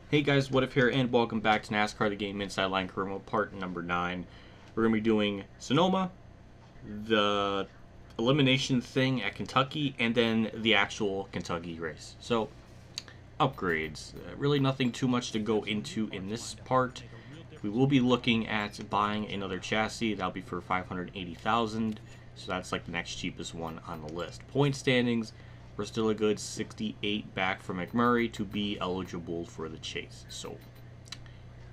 Hey guys, What If here, and welcome back to NASCAR the Game Inside Line Career part number 9. We're going to be doing Sonoma, the elimination thing at Kentucky, and then the actual Kentucky race. So, upgrades. Really nothing too much to go into in this part. We will be looking at buying another chassis. That'll be for $580,000. So that's like the next cheapest one on the list. Point standings. We're still a good 68 back from McMurray to be eligible for the chase. So,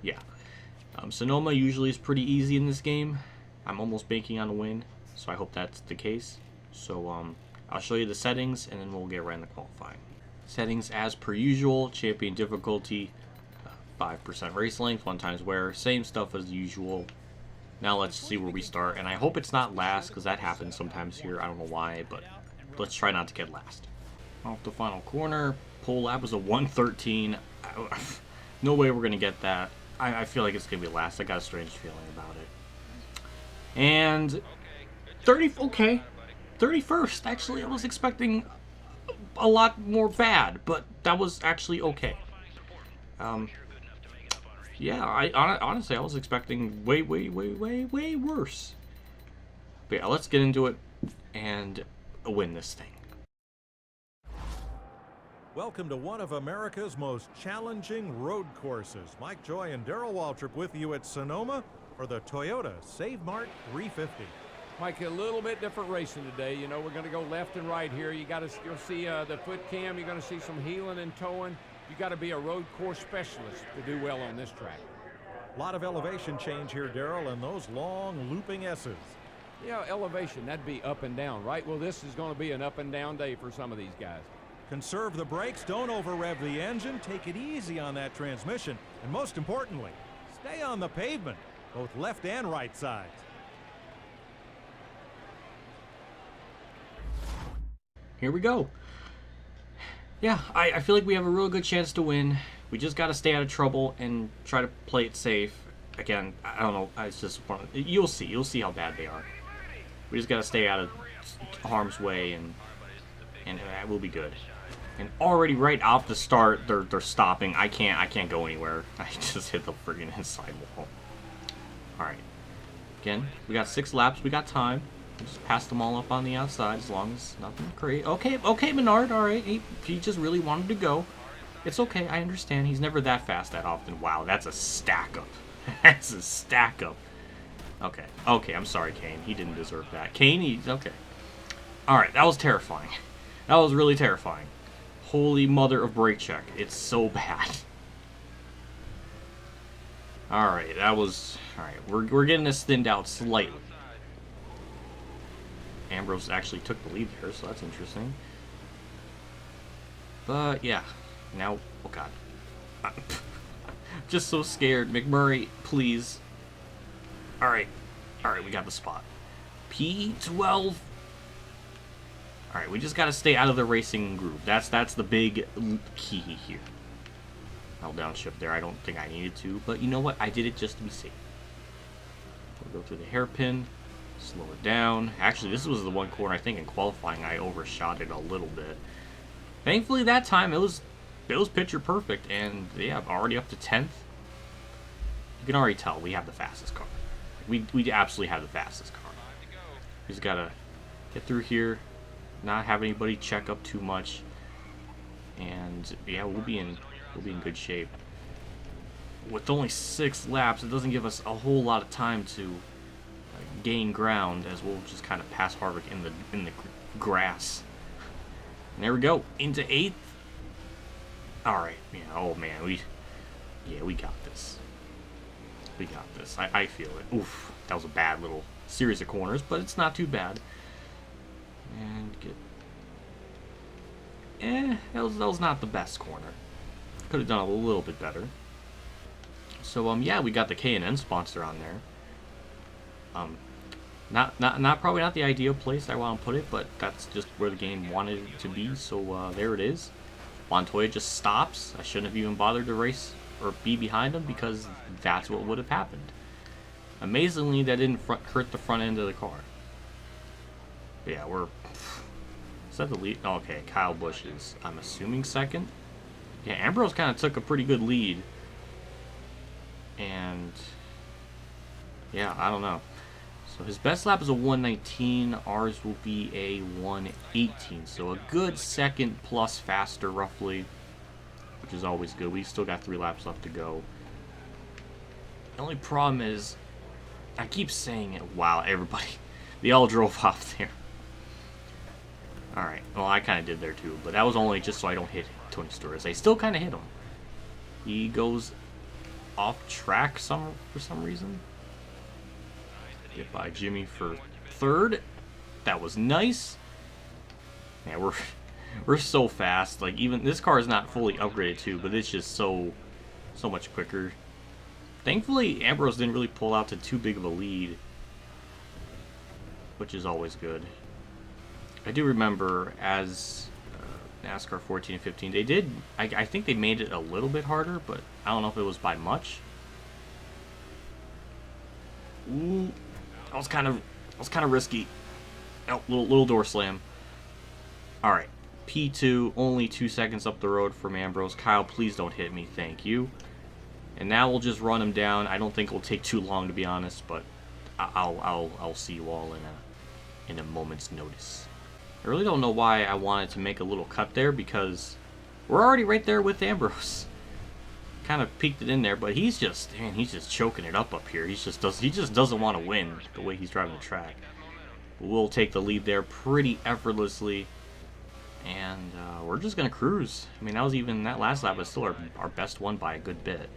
yeah. Sonoma usually is pretty easy in this game. I'm almost banking on a win, so I hope that's the case. So, I'll show you the settings, and then we'll get right into qualifying. Settings as per usual. Champion difficulty, 5% race length, 1 times wear. Same stuff as usual. Now let's see where we start. And I hope it's not last, because that happens sometimes here. I don't know why, but let's try not to get last. Off the final corner, pole lap was a 1:13. No way we're going to get that. I feel like it's going to be last. I got a strange feeling about it. And 31st. Actually, I was expecting a lot more bad, but that was actually okay. Yeah, honestly, I was expecting way worse. But yeah, let's get into it and win this thing. Welcome to one of America's most challenging road courses. Mike Joy and Darrell Waltrip with you at Sonoma for the Toyota Save Mart 350. Mike, a little bit different racing today. You know, we're going to go left and right here. You'll see the foot cam. You're going to see some heeling and towing. You got to be a road course specialist to do well on this track. A lot of elevation change here, Darrell, and those long looping S's. Yeah, elevation, that'd be up and down, right? Well, this is going to be an up and down day for some of these guys. Conserve the brakes, don't over-rev the engine, take it easy on that transmission, and most importantly, stay on the pavement, both left and right sides. Here we go. Yeah, I feel like we have a real good chance to win. We just got to stay out of trouble and try to play it safe. Again, I don't know. It's just you'll see how bad they are. We just got to stay out of harm's way, and we'll be good. And already right off the start, they're stopping. I can't go anywhere. I just hit the friggin' inside wall. All right. Again, we got 6 laps. We got time. Just pass them all up on the outside as long as nothing crazy. Okay, Menard. All right. He just really wanted to go. It's okay. I understand. He's never that fast that often. Wow, that's a stack up. That's a stack up. Okay. I'm sorry, Kane. He didn't deserve that. Kane, okay. All right. That was terrifying. That was really terrifying. Holy mother of brake check. It's so bad. Alright, that was... Alright, we're getting this thinned out slightly. Ambrose actually took the lead there, so that's interesting. But, yeah. Now... Oh, God. I'm just so scared. McMurray, please. Alright, we got the spot. P12... Alright, we just gotta stay out of the racing group. That's the big key here. Held downshift there. I don't think I needed to, but you know what? I did it just to be safe. We'll go through the hairpin, slow it down. Actually, this was the one corner I think in qualifying I overshot it a little bit. Thankfully, that time it was picture perfect, and yeah, already up to 10th. You can already tell we have the fastest car. We absolutely have the fastest car. We just gotta get through here. Not have anybody check up too much, and yeah, we'll be in good shape. With only 6 laps, it doesn't give us a whole lot of time to gain ground, as we'll just kind of pass Harvick in the grass. And there we go, into 8th. All right, yeah. Oh man, we got this. We got this. I feel it. Oof, that was a bad little series of corners, but it's not too bad. And that was not the best corner. Could have done a little bit better. So yeah, we got the K&N sponsor on there. Probably not the ideal place I want to put it, but that's just where the game wanted it to be. So there it is. Montoya just stops. I shouldn't have even bothered to race or be behind him, because that's what would have happened. Amazingly, that didn't hurt the front end of the car. But yeah, is that the lead? Okay, Kyle Busch is, I'm assuming, second. Yeah, Ambrose kind of took a pretty good lead. And yeah, I don't know. So his best lap is a 119. Ours will be a 118. So a good second plus faster, roughly, which is always good. We still got 3 laps left to go. The only problem is, I keep saying it. Wow, everybody, they all drove off there. All right. Well, I kind of did there too, but that was only just so I don't hit Tony Stewart. I still kind of hit him. He goes off track for some reason. Get by Jimmy for 3rd. That was nice. Yeah, we're so fast. Like, even this car is not fully upgraded too, but it's just so much quicker. Thankfully, Ambrose didn't really pull out to too big of a lead, which is always good. I do remember as NASCAR 14 and 15, they did. I think they made it a little bit harder, but I don't know if it was by much. Ooh, that was kind of risky. Oh, little door slam. All right, P2, only 2 seconds up the road from Ambrose. Kyle, please don't hit me, thank you. And now we'll just run him down. I don't think it'll take too long, to be honest, but I'll see you all in a moment's notice. I really don't know why I wanted to make a little cut there, because we're already right there with Ambrose. Kind of peeked it in there, but he's just choking it up here. He just doesn't want to win the way he's driving the track. But we'll take the lead there pretty effortlessly, and we're just gonna cruise. I mean, that last lap was still our best one by a good bit.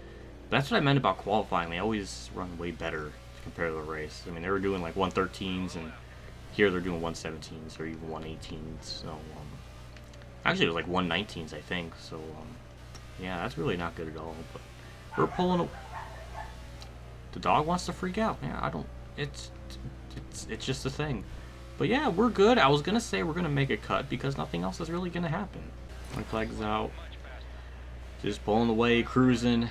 That's what I meant about qualifying. They always run way better compared to the race. I mean, they were doing like 113s, and here they're doing 117s or even 118s. So actually, it was like 119s, I think. So yeah, that's really not good at all. But we're pulling. The dog wants to freak out. Yeah, I don't. It's just a thing. But yeah, we're good. I was gonna say we're gonna make a cut because nothing else is really gonna happen. My flag's out. Just pulling away, cruising.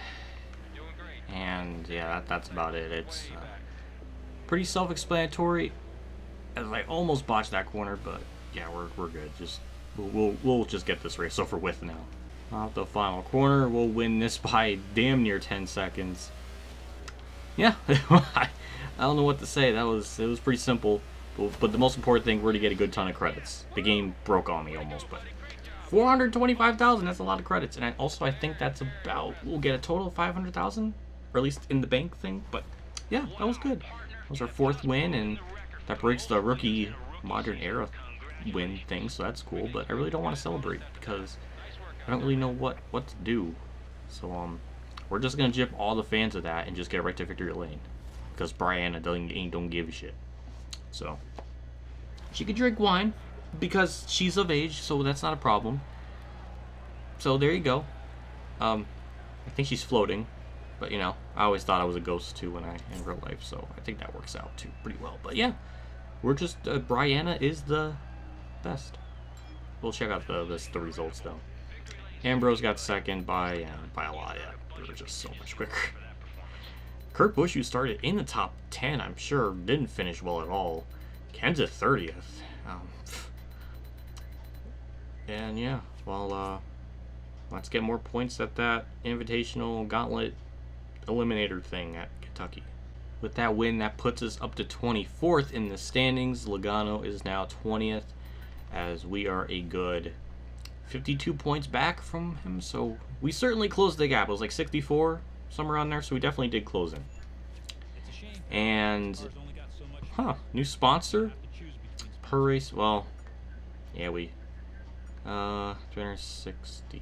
And yeah, that's about it. It's pretty self-explanatory. As I almost botched that corner, but yeah, we're good. Just we'll just get this race over with now. Off the final corner, we'll win this by damn near 10 seconds. Yeah, I don't know what to say. It was pretty simple, but the most important thing, we're to get a good ton of credits. The game broke on me almost, but 425,000. That's a lot of credits, and I think that's about, we'll get a total of 500,000. Or at least in the bank thing, but yeah, that was good. That was our 4th win, and that breaks the rookie modern era win thing, so that's cool. But I really don't want to celebrate because I don't really know what to do. So we're just gonna jip all the fans of that and just get right to victory lane because Brianna don't give a shit. So she could drink wine because she's of age, so that's not a problem. So there you go. I think she's floating. But, you know, I always thought I was a ghost, too, in real life, so I think that works out, too, pretty well. But, yeah, we're just, Brianna is the best. We'll check out the results, though. Ambrose got second by a lot, yeah. They were just so much quicker. Kurt Busch, who started in the top 10, I'm sure, didn't finish well at all. Ken's at 30th. And, yeah, well, let's get more points at that Invitational Gauntlet Eliminator thing at Kentucky. With that win, that puts us up to 24th in the standings. Logano is now 20th, as we are a good 52 points back from him. So we certainly closed the gap. It was like 64, somewhere around there. So we definitely did close in. And new sponsor per race. Well, yeah, we 360,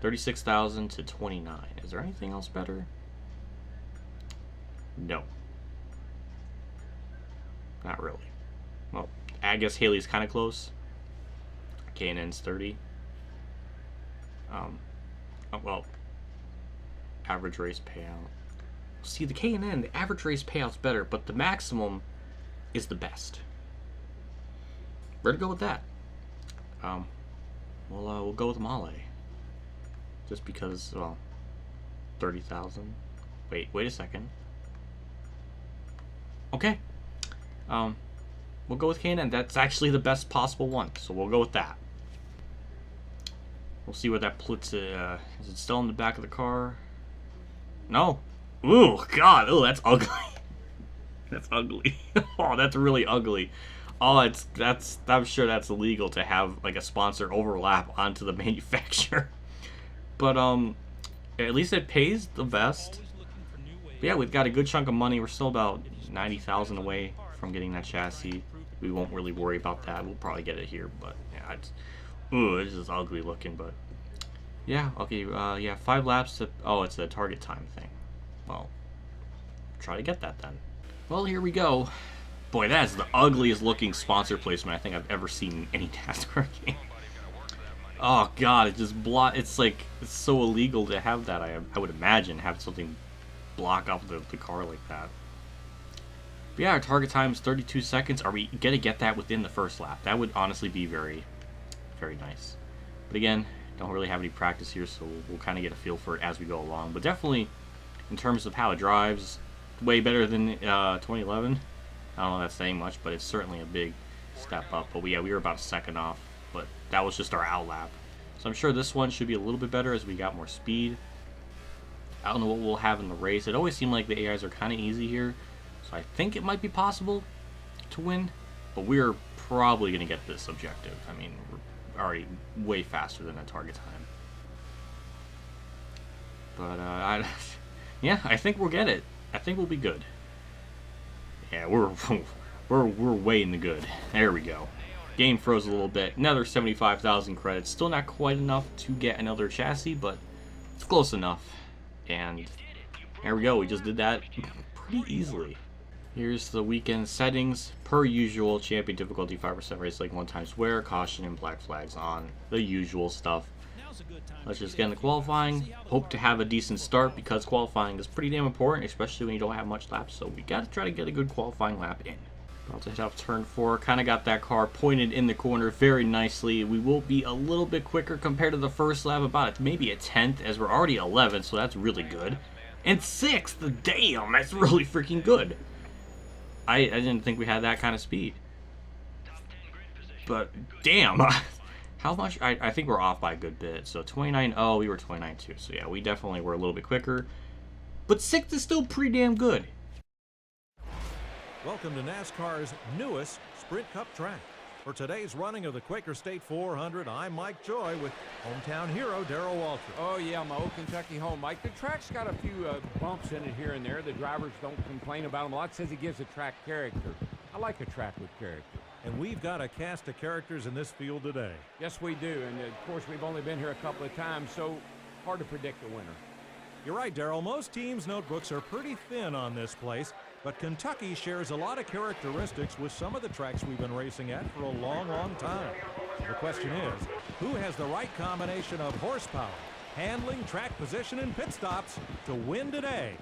36,000 to 29. Is there anything else better? No. Not really. Well, I guess Haley's kind of close. K&N's 30. Well, average race payout. See, the K&N, the average race payout's better, but the maximum is the best. Where to go with that? We'll go with Male. Just because, well, 30,000. Wait a second. Okay. We'll go with K&N. That's actually the best possible one, so we'll go with that. We'll see where that puts it. Is it still in the back of the car? No. Ooh, God. Oh, that's ugly. That's ugly. Oh, that's really ugly. Oh, I'm sure that's illegal to have like a sponsor overlap onto the manufacturer. But at least it pays the best. But yeah, we've got a good chunk of money. We're still about 90,000 away from getting that chassis. We won't really worry about that. We'll probably get it here, but yeah, ooh, this is ugly looking. But yeah, okay, yeah, 5 laps to. Oh, it's a target time thing. Well, try to get that then. Well, here we go. Boy, that is the ugliest looking sponsor placement I think I've ever seen in any NASCAR game. Oh God, it just it's like, it's so illegal to have that. I would imagine, have something block off the car like that. But yeah, our target time is 32 seconds. Are we gonna get that within the first lap? That would honestly be very, very nice. But again, don't really have any practice here, so we'll kind of get a feel for it as we go along. But definitely, in terms of how it drives, way better than 2011. I don't know if that's saying much, but it's certainly a big step up. But yeah, we were about a second off, but that was just our out lap. So I'm sure this one should be a little bit better as we got more speed. I don't know what we'll have in the race. It always seemed like the AIs are kind of easy here, so I think it might be possible to win, but we're probably going to get this objective. I mean, we're already way faster than that target time. But yeah, I think we'll get it. I think we'll be good. Yeah, we're way in the good. There we go. Game froze a little bit. Another 75,000 credits. Still not quite enough to get another chassis, but it's close enough. And there we go. We just did that pretty easily. Here's the weekend settings. Per usual, champion difficulty 5% race like 1 swear, caution, and black flags on. The usual stuff. Let's just get into qualifying. Hope to have a decent start because qualifying is pretty damn important, especially when you don't have much laps. So we got to try to get a good qualifying lap in. About to hit off turn 4. Kind of got that car pointed in the corner very nicely. We will be a little bit quicker compared to the first lap, about maybe a 10th, as we're already 11th, so that's really good. And 6th, damn, that's really freaking good. I didn't think we had that kind of speed. But damn, how much? I think we're off by a good bit. So 29.0, we were 29.2. So yeah, we definitely were a little bit quicker. But 6th is still pretty damn good. Welcome to NASCAR's newest Sprint Cup track. For today's running of the Quaker State 400, I'm Mike Joy with hometown hero Darrell Waltrip. Oh yeah, my old Kentucky home, Mike. The track's got a few bumps in it here and there. The drivers don't complain about them a lot. Says it gives a track character. I like a track with character. And we've got a cast of characters in this field today. Yes, we do. And of course, we've only been here a couple of times, so hard to predict the winner. You're right, Darrell. Most teams' notebooks are pretty thin on this place, but Kentucky shares a lot of characteristics with some of the tracks we've been racing at for a long, long time. So the question is, who has the right combination of horsepower, handling, track position, and pit stops to win today?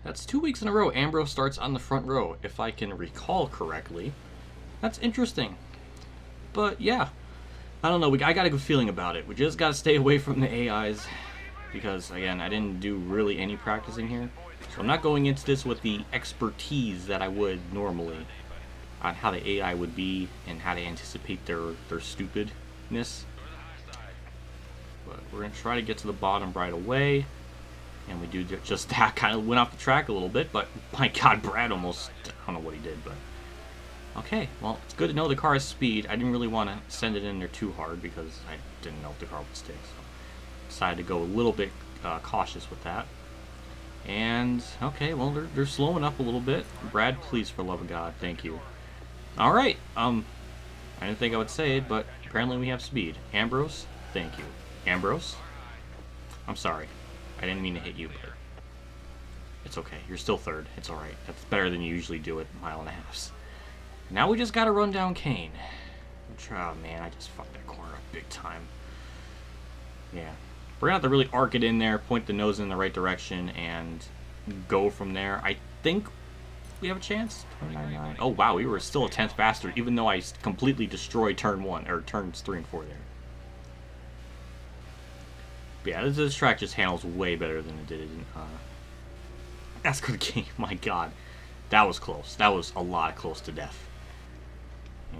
That's 2 weeks in a row Ambrose starts on the front row, if I can recall correctly. That's interesting. But yeah, I don't know, I got a good feeling about it. We just got to stay away from the AIs because, again, I didn't do really any practicing here. So I'm not going into this with the expertise that I would normally on how the AI would be and how to anticipate their stupidness. But we're going to try to get to the bottom right away. And we do just that. Kind of went off the track a little bit, but my God, Brad almost, I don't know what he did, but okay, well, it's good to know the car has speed. I didn't really want to send it in there too hard because I didn't know if the car would stick, so decided to go a little bit cautious with that. And okay, well, they're slowing up a little bit. Brad, please, for love of God, thank you. All right, I didn't think I would say it, but apparently we have speed. Ambrose, thank you. Ambrose, I'm sorry. I didn't mean to hit you, but it's okay. You're still third. It's all right. That's better than you usually do at mile and a halves. Now we just got to run down Kane. Oh, man, I just fucked that corner up big time. Yeah. We're going to have to really arc it in there, point the nose in the right direction, and go from there. I think we have a chance. 29.9. Oh, wow, we were still a 10th faster, even though I completely destroyed turn 1, or turns 3 and 4 there. But yeah, this track just handles way better than it did in NASCAR game. My God, that was close. That was a lot close to death.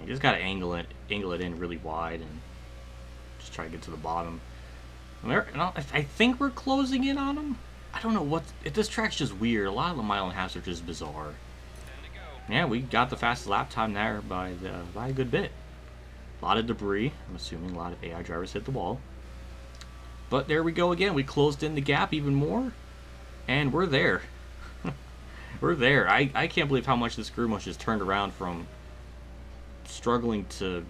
You just gotta angle it in really wide and just try to get to the bottom. I think we're closing in on them. I don't know what. This track's just weird. A lot of the mile and a halves are just bizarre. Yeah, we got the fastest lap time there by a good bit. A lot of debris. I'm assuming a lot of AI drivers hit the wall. But there we go again. We closed in the gap even more, and we're there. We're there. I can't believe how much this crew much has turned around from struggling to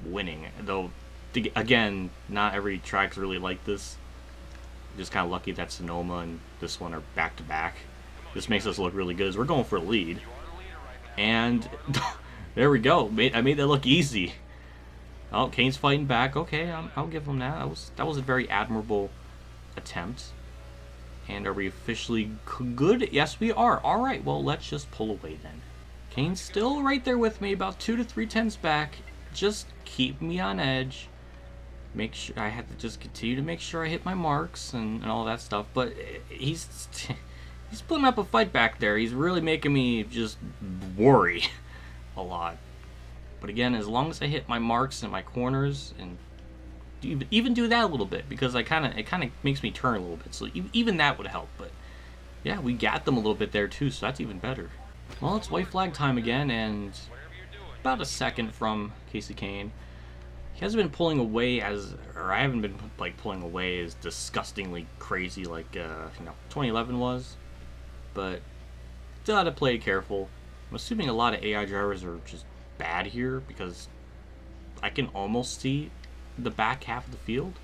winning. Though, again, not every track's really like this. Just kind of lucky that Sonoma and this one are back to back. This makes us look really good as we're going for a lead. And there we go. I made that look easy. Oh, Kane's fighting back. Okay, I'll give him that. That was a very admirable attempt. And are we officially good? Yes, we are. All right, well, let's just pull away then. Kane's still right there with me, about 2 to 3 tenths back. Just keep me on edge. Make sure I have to just continue to make sure I hit my marks and all that stuff. But he's putting up a fight back there. He's really making me just worry a lot. But again, as long as I hit my marks and my corners and even do that a little bit, because it kind of makes me turn a little bit. So even that would help. But yeah, we got them a little bit there too, so that's even better. Well, it's white flag time again, and about a second from Kasey Kahne. He hasn't been pulling away or I haven't been like pulling away as disgustingly crazy like 2011 was, but still had to play careful. I'm assuming a lot of AI drivers are just bad here because I can almost see the back half of the field,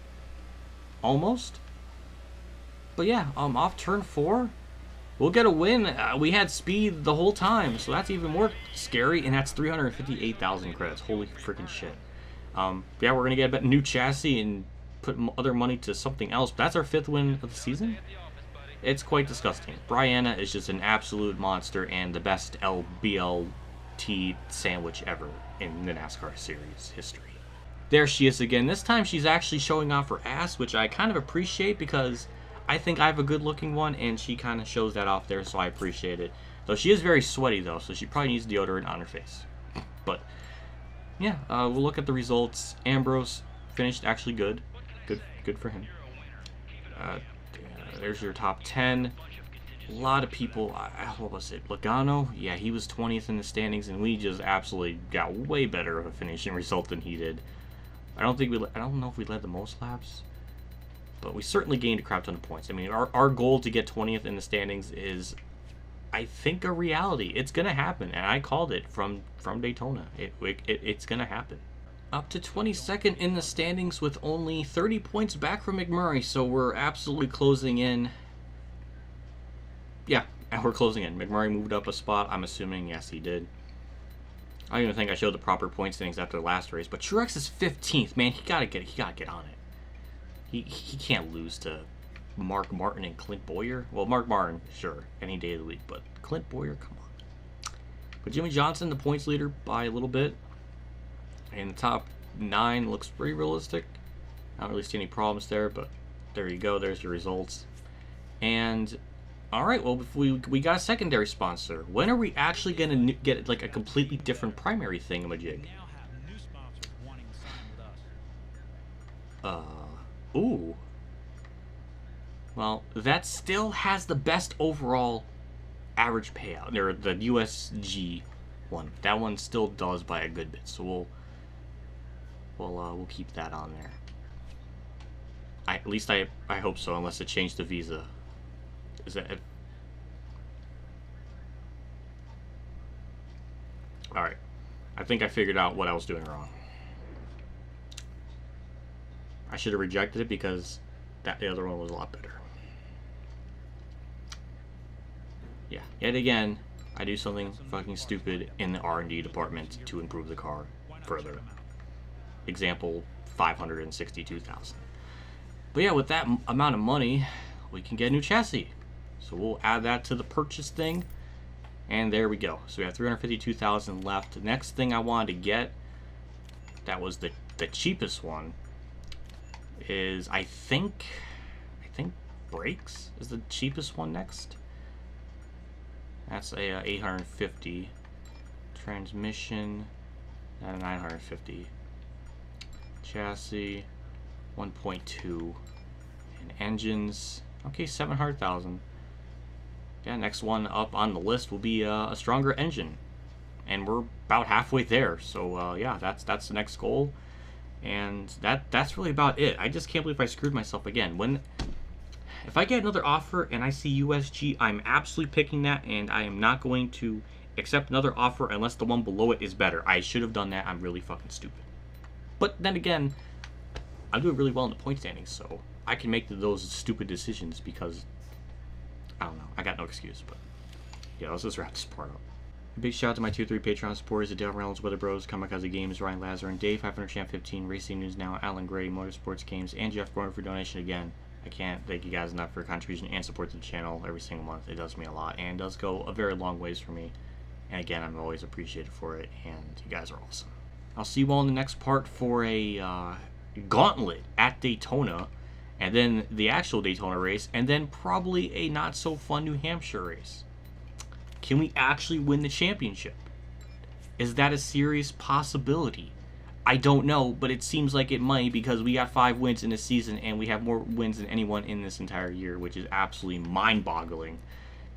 almost. But yeah, off turn 4, we'll get a win. We had speed the whole time, so that's even more scary, and that's 358,000 credits. Holy freaking shit. Yeah, we're gonna get a new chassis and put other money to something else. But that's our 5th win of the season. It's quite disgusting. Brianna is just an absolute monster and the best LBLT sandwich ever in the NASCAR series history. There she is again. This time she's actually showing off her ass, which I kind of appreciate because I think I have a good looking one and she kind of shows that off there, so I appreciate it. Though she is very sweaty though, so she probably needs deodorant on her face. But yeah, we'll look at the results. Ambrose finished actually good. Good for him. There's your top 10. A lot of people, what was it? Logano? Yeah, he was 20th in the standings, and we just absolutely got way better of a finishing result than he did. I don't know if we led the most laps, but we certainly gained a crap ton of points. I mean, our goal to get 20th in the standings is, I think, a reality. It's gonna happen, and I called it from Daytona. It's gonna happen. Up to 22nd in the standings with only 30 points back from McMurray, so we're absolutely closing in. Yeah, and we're closing in. McMurray moved up a spot. I'm assuming, yes, he did. I don't even think I showed the proper point standings after the last race, but Truex is 15th. Man, he gotta get on it. He can't lose to Mark Martin and Clint Bowyer. Well, Mark Martin, sure, any day of the week, but Clint Bowyer, come on. But Jimmy Johnson, the points leader by a little bit. And the top 9 looks pretty realistic. I don't really see any problems there, but there you go. There's your results. And all right, well, if we got a secondary sponsor. When are we actually gonna get like a completely different primary thingamajig? Ooh. Well, that still has the best overall average payout. Or the USG one. That one still does by a good bit. So we'll keep that on there. At least I hope so, unless it changed the visa. Is that it? Alright. I think I figured out what I was doing wrong. I should have rejected it because the other one was a lot better. Yeah, yet again, I do something fucking stupid in the R&D department to improve the car further. Example, 562,000. But yeah, with that amount of money, we can get a new chassis. So we'll add that to the purchase thing. And there we go. So we have 352,000 left. The next thing I wanted to get, that was the cheapest one, is I think brakes is the cheapest one next. That's a 850. Transmission. and 950. Chassis, 1.2. And engines, okay, 700,000. Yeah, next one up on the list will be a stronger engine. And we're about halfway there. So, yeah, that's the next goal. And that's really about it. I just can't believe I screwed myself again. If I get another offer and I see USG, I'm absolutely picking that, and I am not going to accept another offer unless the one below it is better. I should have done that. I'm really fucking stupid. But then again, I'm doing really well in the point standings, so I can make those stupid decisions because, I don't know, I got no excuse. But yeah, let's just wrap this part up. A big shout out to my Tier 3 Patreon supporters: Dale Reynolds, Weather Bros, KamikazeGames, Ronnie Lazzarine, Dave, 500 Champ 15, Racing News Now, Alan Gray, MotorsportsGames, and Jeff Broner for donation again. I can't thank you guys enough for your contribution and support to the channel every single month. It does mean a lot and does go a very long ways for me. And again, I'm always appreciated for it, and you guys are awesome. I'll see you all in the next part for a gauntlet at Daytona, and then the actual Daytona race, and then probably a not-so-fun New Hampshire race. Can we actually win the championship? Is that a serious possibility? I don't know, but it seems like it might because we got 5 wins in this season, and we have more wins than anyone in this entire year, which is absolutely mind-boggling.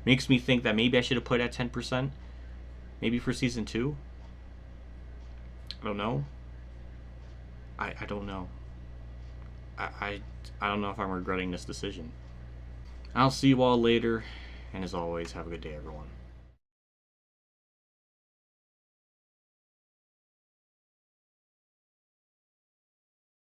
Makes me think that maybe I should have put it at 10%. Maybe for Season 2? I don't know. I don't know. I don't know if I'm regretting this decision. I'll see you all later, and as always, have a good day, everyone.